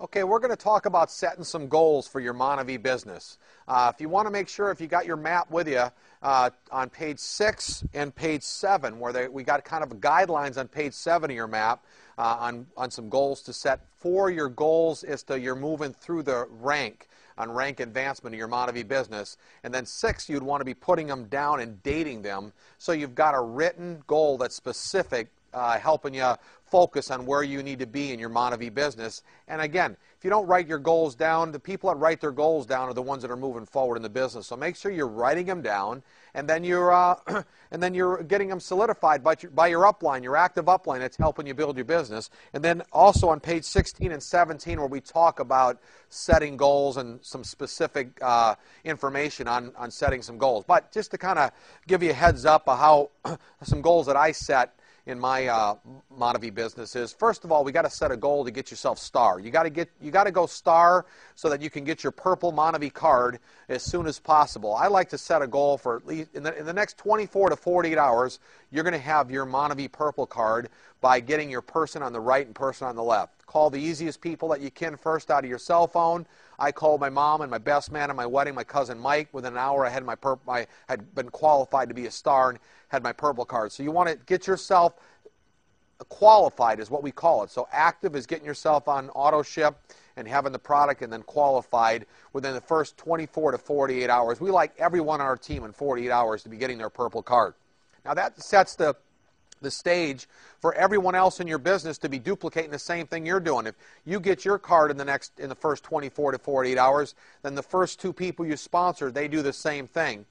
Okay, we're going to talk about setting some goals for your Monavie business. If you want to make sure if you got your map with you on page 6 and page 7, where we got kind of guidelines on page 7 of your map on some goals to set for your goals as to you're moving through the rank on rank advancement of your Monavie business. And then 6, you'd want to be putting them down and dating them so you've got a written goal that's specific, helping you focus on where you need to be in your Monavie business. And again, if you don't write your goals down, the people that write their goals down are the ones that are moving forward in the business. So make sure you're writing them down, and then you're getting them solidified by your upline, your active upline that's helping you build your business. And then also on page 16 and 17, where we talk about setting goals and some specific information on setting some goals. But just to kind of give you a heads up of how some goals that I set in my Monavie business is, first of all, we got to set a goal to get yourself star. You got to go star so that you can get your purple Monavie card as soon as possible. I like to set a goal for at least in the next 24 to 48 hours. You're going to have your Monavie purple card by getting your person on the right and person on the left. Call the easiest people that you can first out of your cell phone. I called my mom and my best man at my wedding, my cousin Mike. Within an hour, I had been qualified to be a star and had my purple card. So you want to get yourself qualified, is what we call it. So active is getting yourself on auto ship and having the product, and then qualified within the first 24 to 48 hours. We like everyone on our team in 48 hours to be getting their purple card. Now that sets the stage for everyone else in your business to be duplicating the same thing you're doing. If you get your card in the first 24 to 48 hours, then the first 2 people you sponsor, they do the same thing.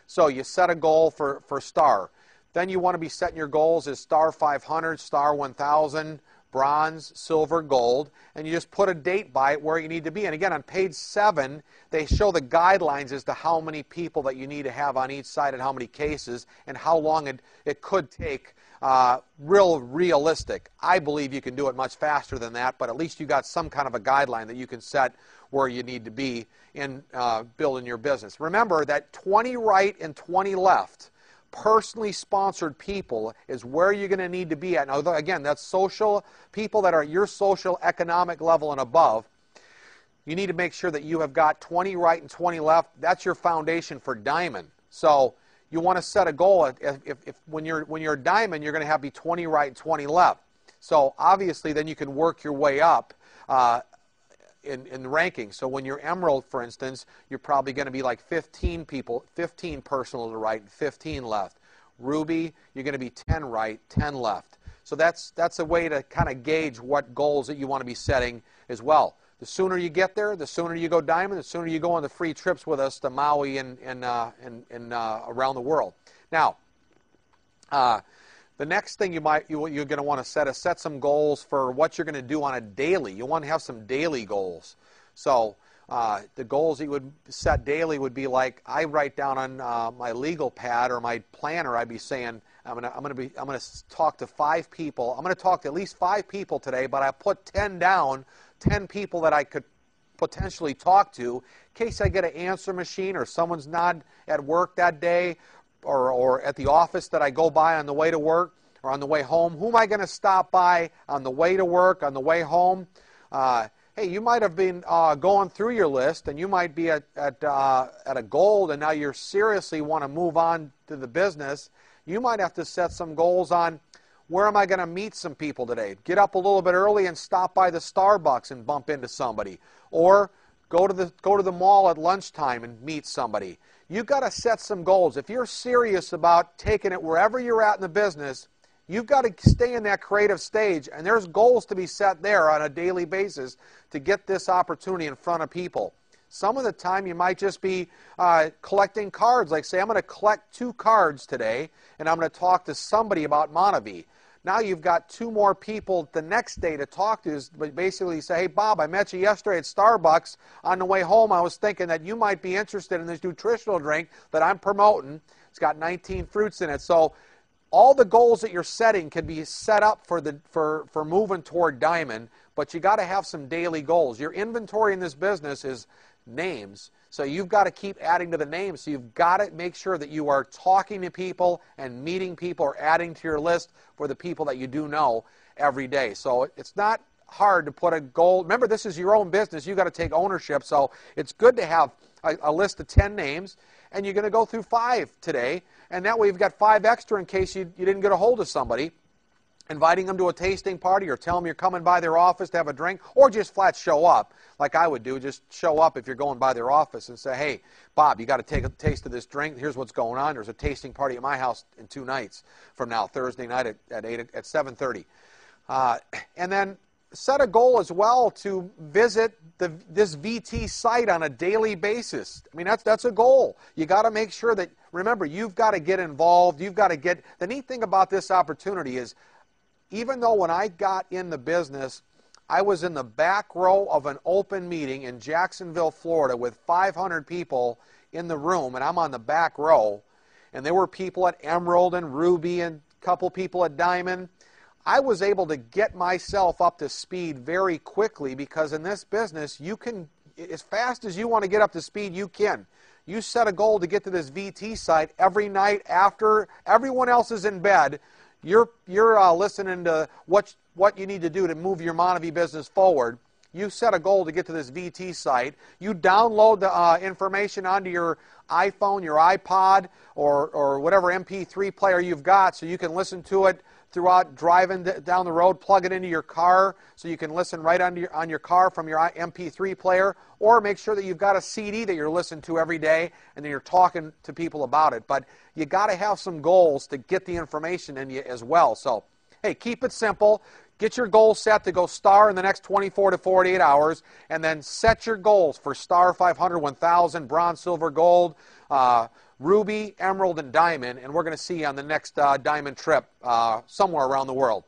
So you set a goal for star. Then you want to be setting your goals as star 500, star 1000, bronze, silver, gold, and you just put a date by it where you need to be. And again, on page 7, they show the guidelines as to how many people that you need to have on each side and how many cases and how long it could take. Realistic. I believe you can do it much faster than that, but at least you got some kind of a guideline that you can set where you need to be in building your business. Remember that 20 right and 20 left personally sponsored people is where you're going to need to be at. Now, again, that's social people that are at your social economic level and above. You need to make sure that you have got 20 right and 20 left. That's your foundation for diamond. So you want to set a goal. If when you're a diamond, you're going to have be 20 right and 20 left. So obviously, then you can work your way up in the ranking. So when you're emerald, for instance, you're probably going to be like 15 personal to the right and 15 left. Ruby, you're going to be 10 right, 10 left. So that's a way to kind of gauge what goals that you want to be setting as well. The sooner you get there, the sooner you go diamond, the sooner you go on the free trips with us to Maui and around the world. Now, the next thing you're going to want to set is set some goals for what you're going to do on a daily. You want to have some daily goals. So the goals that you would set daily would be like, I write down on my legal pad or my planner, I'd be saying, I'm going to talk to 5 people. I'm going to talk to at least 5 people today, but I put 10 down, 10 people that I could potentially talk to in case I get an answer machine or someone's not at work that day or at the office that I go by on the way to work or on the way home. Who am I going to stop by on the way to work, on the way home? Hey, you might have been going through your list and you might be at a goal and now you seriously want to move on to the business. You might have to set some goals on where am I going to meet some people today. Get up a little bit early and stop by the Starbucks and bump into somebody. Or go to the mall at lunchtime and meet somebody. You've got to set some goals. If you're serious about taking it wherever you're at in the business, you've got to stay in that creative stage, and there's goals to be set there on a daily basis to get this opportunity in front of people. Some of the time you might just be collecting cards. Like say, I'm going to collect 2 cards today, and I'm going to talk to somebody about Monavie. Now you've got 2 more people the next day to talk to. But basically say, hey, Bob, I met you yesterday at Starbucks. On the way home, I was thinking that you might be interested in this nutritional drink that I'm promoting. It's got 19 fruits in it. So all the goals that you're setting can be set up for moving toward diamond, but you got to have some daily goals. Your inventory in this business is names. So you've got to keep adding to the names. So you've got to make sure that you are talking to people and meeting people or adding to your list for the people that you do know every day. So it's not hard to put a goal. Remember, this is your own business. You've got to take ownership. So it's good to have a list of 10 names, and you're going to go through 5 today. And that way you've got 5 extra in case you didn't get a hold of somebody. Inviting them to a tasting party, or tell them you're coming by their office to have a drink, or just flat show up like I would do. Just show up if you're going by their office and say, hey, Bob, you got to take a taste of this drink. Here's what's going on. There's a tasting party at my house in 2 nights from now, Thursday night at 7:30. And then set a goal as well to visit this VT site on a daily basis. I mean, that's a goal. You got to make sure that, remember, you've got to get involved. You've got to get, the neat thing about this opportunity is, even though when I got in the business, I was in the back row of an open meeting in Jacksonville, Florida, with 500 people in the room, and I'm on the back row, and there were people at Emerald and Ruby and a couple people at Diamond. I was able to get myself up to speed very quickly, because in this business, you can, as fast as you want to get up to speed, you can. You set a goal to get to this VT site every night after everyone else is in bed. You're listening to what you need to do to move your Monavie business forward. You set a goal to get to this VT site. You download the information onto your iPhone, your iPod, or whatever MP3 player you've got, so you can listen to it throughout driving down the road. Plug it into your car so you can listen right on your car from your MP3 player, or make sure that you've got a CD that you're listening to every day and then you're talking to people about it. But you got to have some goals to get the information in you as well. So, hey, keep it simple. Get your goal set to go star in the next 24 to 48 hours, and then set your goals for star 500, 1000, bronze, silver, gold, Ruby, Emerald, and Diamond, and we're going to see you on the next Diamond trip somewhere around the world.